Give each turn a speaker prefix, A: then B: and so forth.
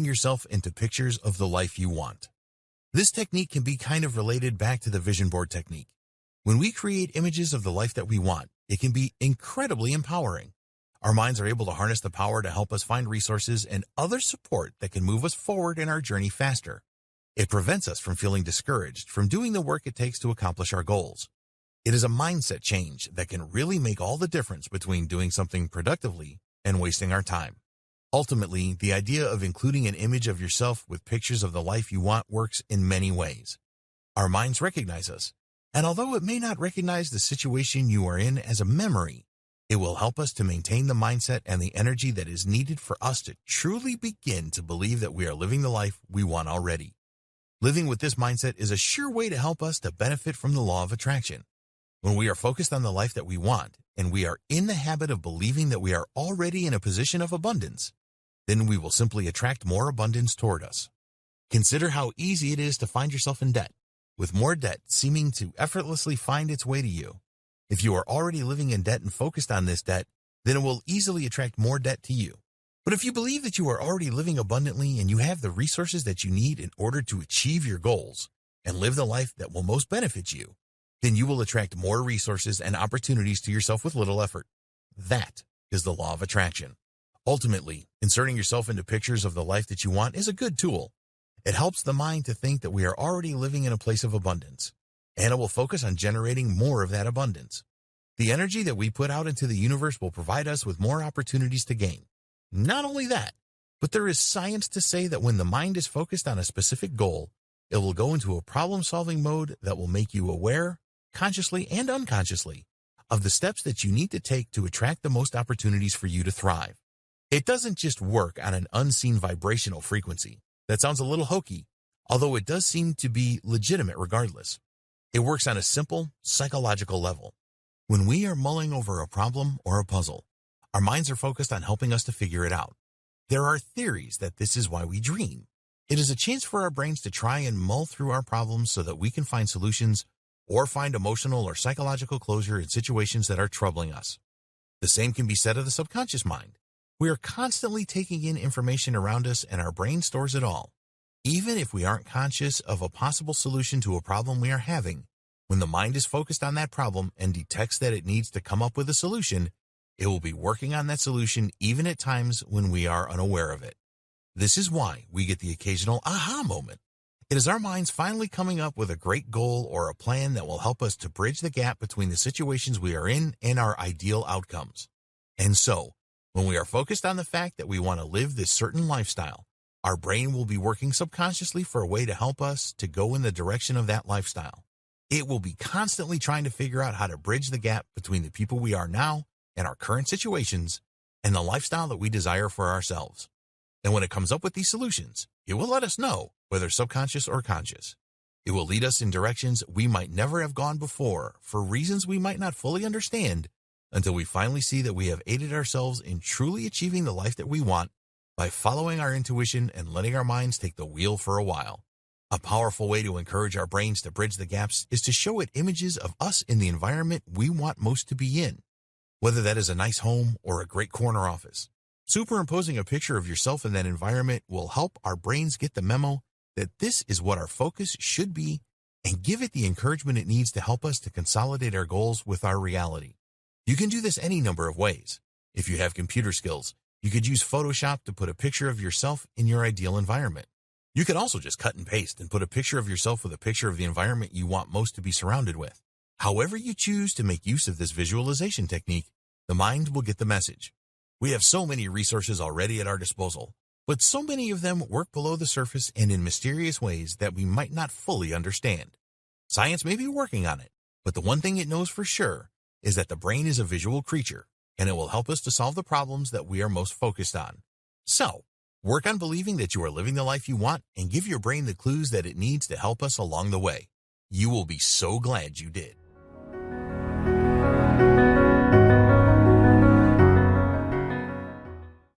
A: yourself into pictures of the life you want. This technique can be kind of related back to the vision board technique. When we create images of the life that we want, it can be incredibly empowering. Our minds are able to harness the power to help us find resources and other support that can move us forward in our journey faster. It prevents us from feeling discouraged from doing the work it takes to accomplish our goals. It is a mindset change that can really make all the difference between doing something productively and wasting our time. Ultimately, the idea of including an image of yourself with pictures of the life you want works in many ways. Our minds recognize us, and although it may not recognize the situation you are in as a memory, it will help us to maintain the mindset and the energy that is needed for us to truly begin to believe that we are living the life we want already. Living with this mindset is a sure way to help us to benefit from the law of attraction. When we are focused on the life that we want, and we are in the habit of believing that we are already in a position of abundance, then we will simply attract more abundance toward us. Consider how easy it is to find yourself in debt, with more debt seeming to effortlessly find its way to you. If you are already living in debt and focused on this debt, then it will easily attract more debt to you. But if you believe that you are already living abundantly and you have the resources that you need in order to achieve your goals and live the life that will most benefit you, then you will attract more resources and opportunities to yourself with little effort. That is the law of attraction. Ultimately, inserting yourself into pictures of the life that you want is a good tool. It helps the mind to think that we are already living in a place of abundance, and it will focus on generating more of that abundance. The energy that we put out into the universe will provide us with more opportunities to gain. Not only that, but there is science to say that when the mind is focused on a specific goal, it will go into a problem-solving mode that will make you aware, consciously and unconsciously, of the steps that you need to take to attract the most opportunities for you to thrive. It doesn't just work on an unseen vibrational frequency. That sounds a little hokey, although it does seem to be legitimate regardless. It works on a simple, psychological level. When we are mulling over a problem or a puzzle, our minds are focused on helping us to figure it out. There are theories that this is why we dream. It is a chance for our brains to try and mull through our problems so that we can find solutions or find emotional or psychological closure in situations that are troubling us. The same can be said of the subconscious mind. We are constantly taking in information around us and our brain stores it all. Even if we aren't conscious of a possible solution to a problem we are having, when the mind is focused on that problem and detects that it needs to come up with a solution, it will be working on that solution even at times when we are unaware of it. This is why we get the occasional aha moment. It is our minds finally coming up with a great goal or a plan that will help us to bridge the gap between the situations we are in and our ideal outcomes. And so, when we are focused on the fact that we want to live this certain lifestyle, our brain will be working subconsciously for a way to help us to go in the direction of that lifestyle. It will be constantly trying to figure out how to bridge the gap between the people we are now and our current situations and the lifestyle that we desire for ourselves. And when it comes up with these solutions, it will let us know, whether subconscious or conscious. It will lead us in directions we might never have gone before for reasons we might not fully understand until we finally see that we have aided ourselves in truly achieving the life that we want by following our intuition and letting our minds take the wheel for a while. A powerful way to encourage our brains to bridge the gaps is to show it images of us in the environment we want most to be in, whether that is a nice home or a great corner office. Superimposing a picture of yourself in that environment will help our brains get the memo that this is what our focus should be and give it the encouragement it needs to help us to consolidate our goals with our reality. You can do this any number of ways. If you have computer skills, you could use Photoshop to put a picture of yourself in your ideal environment. You could also just cut and paste and put a picture of yourself with a picture of the environment you want most to be surrounded with. However you choose to make use of this visualization technique, the mind will get the message. We have so many resources already at our disposal, but so many of them work below the surface and in mysterious ways that we might not fully understand. Science may be working on it, but the one thing it knows for sure is that the brain is a visual creature, and it will help us to solve the problems that we are most focused on. So, work on believing that you are living the life you want and give your brain the clues that it needs to help us along the way. You will be so glad you did.